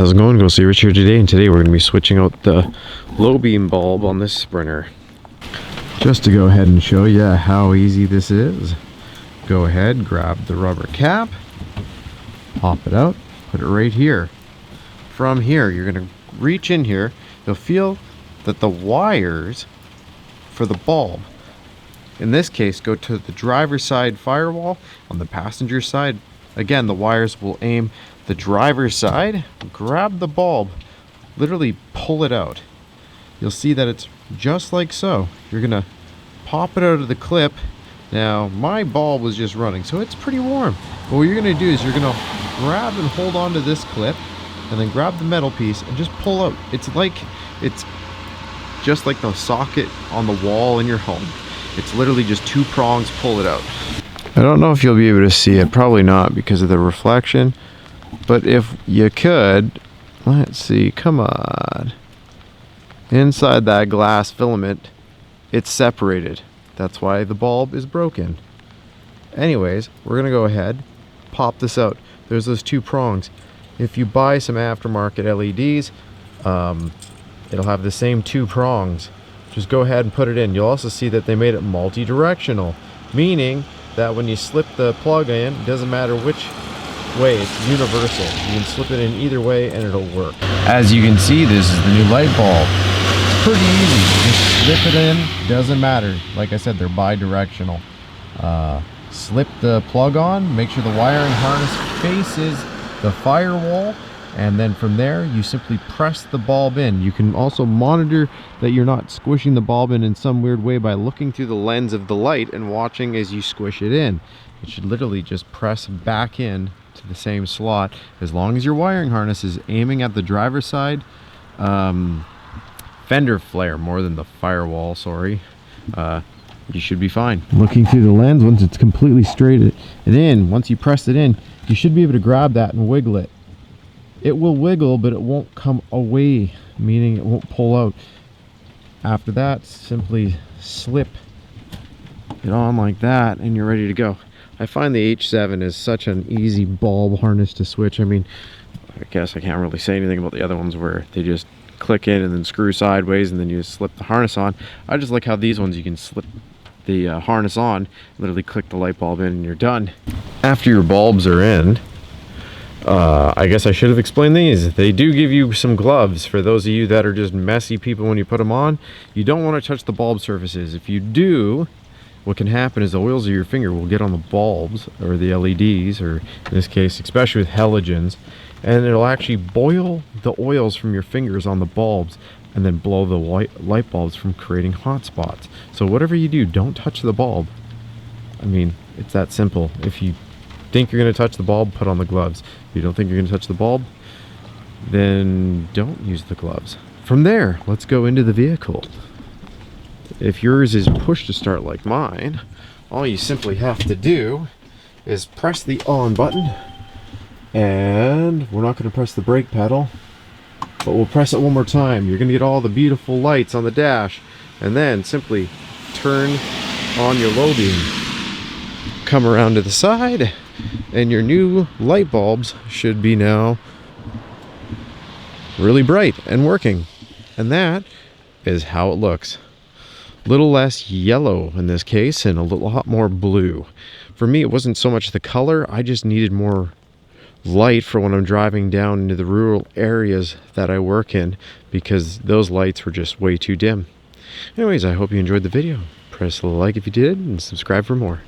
How's it going? Go see Rich here today, and today we're going to be switching out the low beam bulb on this Sprinter. Just to go ahead and show you how easy this is, go ahead, grab the rubber cap, pop it out, put it right here. From here, you're going to reach in here, you'll feel that the wires for the bulb, in this case, go to the driver's side firewall. On the passenger side, again, the wires will aim the driver's side. Grab the bulb, literally pull it out. You'll see that it's just like so. You're gonna pop it out of the clip. Now my bulb was just running, so it's pretty warm, but what you're gonna do is you're gonna grab and hold on to this clip and then grab the metal piece and just pull out. It's just like the socket on the wall in your home. It's literally just two prongs, pull it out. I don't know if you'll be able to see it, probably not because of the reflection, but if you could, let's see, come on. Inside that glass filament, it's separated. That's why the bulb is broken. Anyways, we're gonna go ahead, pop this out. There's those two prongs. If you buy some aftermarket LEDs, it'll have the same two prongs. Just go ahead and put it in. You'll also see that they made it multi-directional, meaning that when you slip the plug in, it doesn't matter which way, it's universal. You can slip it in either way and it'll work. As you can see, this is the new light bulb. It's pretty easy. Just slip it in, doesn't matter. Like I said, they're bi-directional. Slip the plug on, make sure the wiring harness faces the firewall, and then from there you simply press the bulb in. You can also monitor that you're not squishing the bulb in some weird way by looking through the lens of the light and watching as you squish it in. It should literally just press back in to the same slot. As long as your wiring harness is aiming at the driver's side fender flare more than the firewall, sorry, you should be fine. Looking through the lens, once it's completely straight once you press it in, you should be able to grab that and wiggle it. It will wiggle, but it won't come away, meaning it won't pull out. After that, simply slip it on like that and you're ready to go. I find the H7 is such an easy bulb harness to switch. I mean, I guess I can't really say anything about the other ones where they just click in and then screw sideways and then you just slip the harness on. I just like how these ones you can slip the harness on, literally click the light bulb in and you're done. After your bulbs are in, I guess I should have explained these. They do give you some gloves for those of you that are just messy people when you put them on. You don't want to touch the bulb surfaces. If you do, what can happen is the oils of your finger will get on the bulbs or the LEDs, or in this case, especially with halogens, and it'll actually boil the oils from your fingers on the bulbs and then blow the light bulbs from creating hot spots. So whatever you do, don't touch the bulb. I mean, it's that simple. If you think you're going to touch the bulb, put on the gloves. If you don't think you're going to touch the bulb, then don't use the gloves. From there, let's go into the vehicle. If yours is push to start like mine, all you simply have to do is press the on button, and we're not going to press the brake pedal, but we'll press it one more time. You're going to get all the beautiful lights on the dash, and then simply turn on your low beam. Come around to the side, and your new light bulbs should be now really bright and working. And that is how it looks. Little less yellow in this case and a lot more blue. For me, it wasn't so much the color, I just needed more light for when I'm driving down into the rural areas that I work in, because those lights were just way too dim. Anyways, I hope you enjoyed the video. Press the like if you did and subscribe for more.